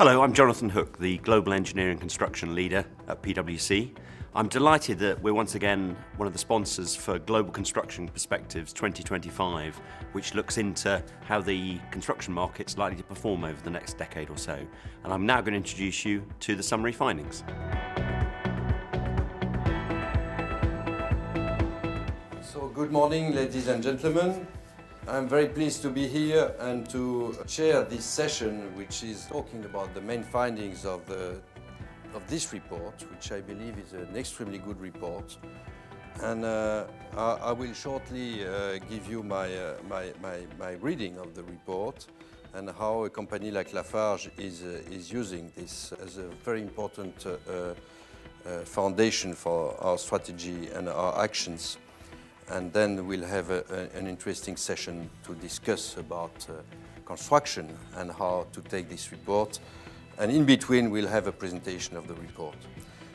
Hello, I'm Jonathan Hook, the Global Engineering Construction Leader at PwC. I'm delighted that we're once again one of the sponsors for Global Construction Perspectives 2025, which looks into how the construction market's likely to perform over the next decade or so. And I'm now going to introduce you to the summary findings. So good morning, ladies and gentlemen. I'm very pleased to be here and to chair this session, which is talking about the main findings of this report, which I believe is an extremely good report. And I will shortly give you my reading of the report and how a company like Lafarge is using this as a very important foundation for our strategy and our actions. And then we'll have an interesting session to discuss about construction and how to take this report. And in between, we'll have a presentation of the report.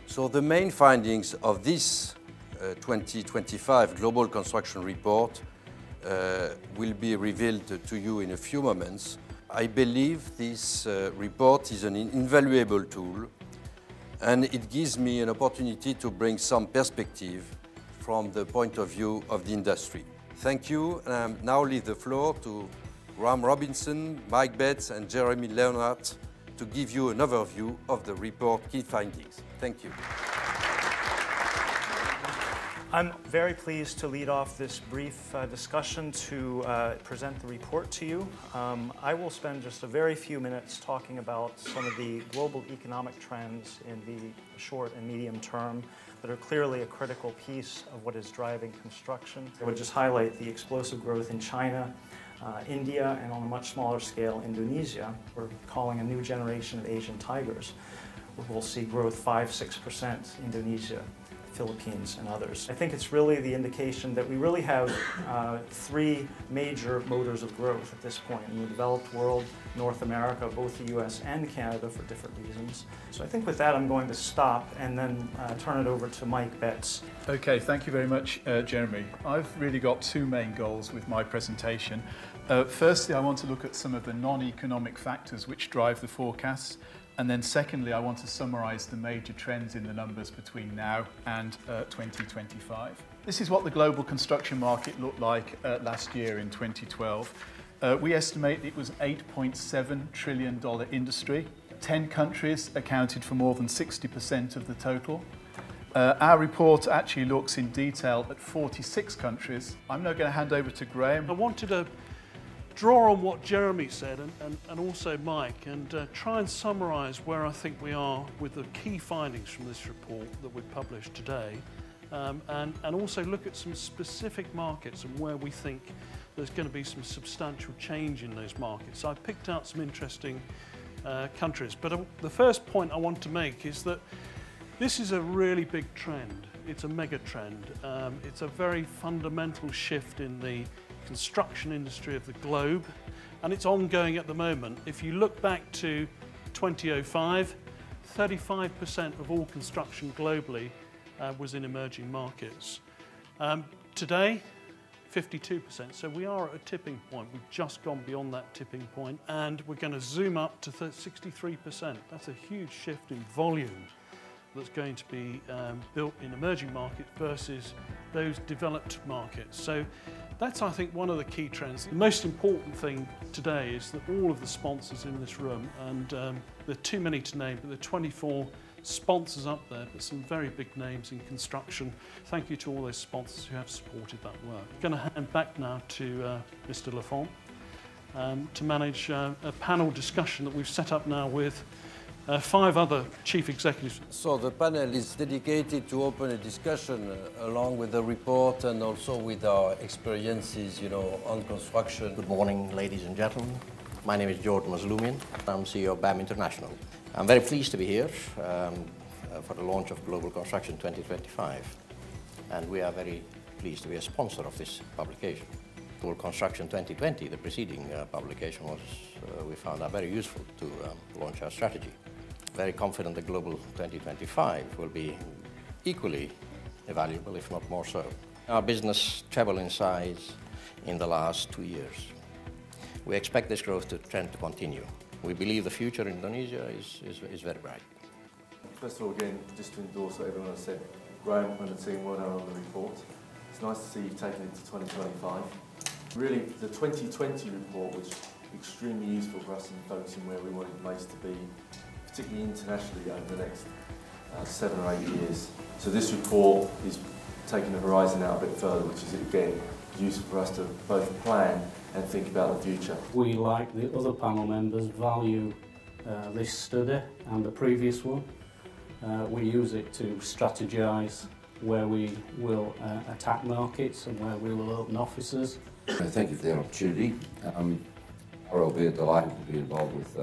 So the main findings of this 2025 Global Construction Report will be revealed to you in a few moments. I believe this report is an invaluable tool, and it gives me an opportunity to bring some perspective from the point of view of the industry. Thank you, and I now leave the floor to Graham Robinson, Mike Betts, and Jeremy Leonhardt to give you an overview of the report key findings. Thank you. I'm very pleased to lead off this brief discussion to present the report to you. I will spend just a very few minutes talking about some of the global economic trends in the short and medium term that are clearly a critical piece of what is driving construction. I would just highlight the explosive growth in China, India, and on a much smaller scale, Indonesia. We're calling a new generation of Asian tigers. We'll see growth 5–6%, Indonesia, Philippines, and others. I think it's really the indication that we really have three major motors of growth at this point in the developed world, North America, both the US and Canada for different reasons. So I think with that I'm going to stop and then turn it over to Mike Betts. Okay, thank you very much, Jeremy. I've really got two main goals with my presentation. Firstly, I want to look at some of the non-economic factors which drive the forecasts. And then secondly, I want to summarise the major trends in the numbers between now and 2025. This is what the global construction market looked like last year in 2012. We estimate it was an $8.7 trillion industry. 10 countries accounted for more than 60% of the total. Our report actually looks in detail at 46 countries. I'm now going to hand over to Graham. I wanted to draw on what Jeremy said and also Mike and try and summarise where I think we are with the key findings from this report that we've published today and also look at some specific markets and where we think there's going to be some substantial change in those markets. So I picked out some interesting countries, but the first point I want to make is that this is a really big trend. It's a mega trend. It's a very fundamental shift in the construction industry of the globe, and it's ongoing at the moment. If you look back to 2005, 35% of all construction globally was in emerging markets. Today, 52%. So we are at a tipping point. We've just gone beyond that tipping point, and we're going to zoom up to 63%. That's a huge shift in volume that's going to be built in emerging markets versus those developed markets. So that's, I think, one of the key trends. The most important thing today is that all of the sponsors in this room, and there are too many to name, but there are 24 sponsors up there, but some very big names in construction. Thank you to all those sponsors who have supported that work. I'm going to hand back now to Mr. Lafont to manage a panel discussion that we've set up now with 5 other chief executives. So the panel is dedicated to open a discussion along with the report and also with our experiences, on construction. Good morning, ladies and gentlemen. My name is George Mazloumian. I'm CEO of BAM International. I'm very pleased to be here for the launch of Global Construction 2025. And we are very pleased to be a sponsor of this publication. Global Construction 2020, the preceding publication, we found that very useful to launch our strategy. Very confident that Global 2025 will be equally valuable, if not more so. Our business trebled in size in the last 2 years. We expect this growth trend to continue. We believe the future in Indonesia is very bright. First of all, again, just to endorse what everyone has said, Graham and the team, well done on the report. It's nice to see you taking it to 2025. Really, the 2020 report was extremely useful for us in focusing where we wanted Mace to be, particularly internationally over the next 7 or 8 years. So this report is taking the horizon out a bit further, which is again useful for us to both plan and think about the future. We, like the other panel members, value this study and the previous one. We use it to strategise where we will attack markets and where we will open offices. Thank you for the opportunity. I'll be delighted to be involved with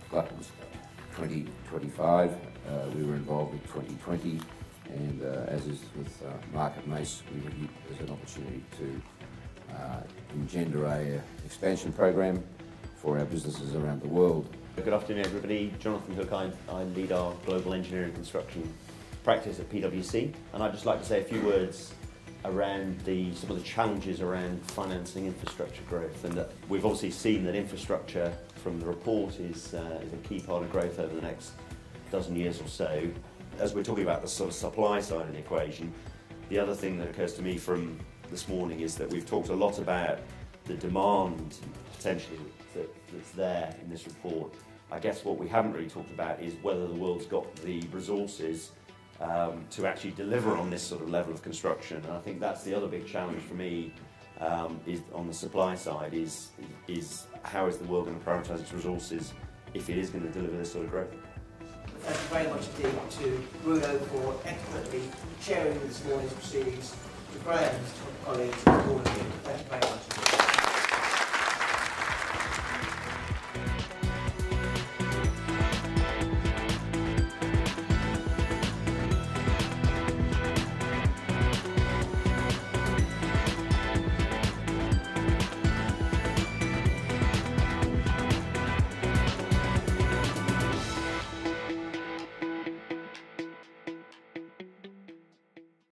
GLAP's 2025. We were involved with 2020, and as is with Market Mace, we view it as an opportunity to engender an expansion program for our businesses around the world. Good afternoon, everybody. Jonathan Hook, I lead our global engineering construction practice at PwC, and I'd just like to say a few words around some of the challenges around financing infrastructure growth. And we've obviously seen that infrastructure from the report is a key part of growth over the next dozen years or so. As we're talking about the sort of supply side of the equation, the other thing that occurs to me from this morning is that we've talked a lot about the demand potentially that's there in this report. I guess what we haven't really talked about is whether the world's got the resources to actually deliver on this sort of level of construction. And I think that's the other big challenge for me is on the supply side is how is the world going to prioritise its resources if it is going to deliver this sort of growth. Thank you very much indeed to Bruno for expertly sharing this morning's proceedings, to Graham and his colleagues, and all of you. Thank you very much.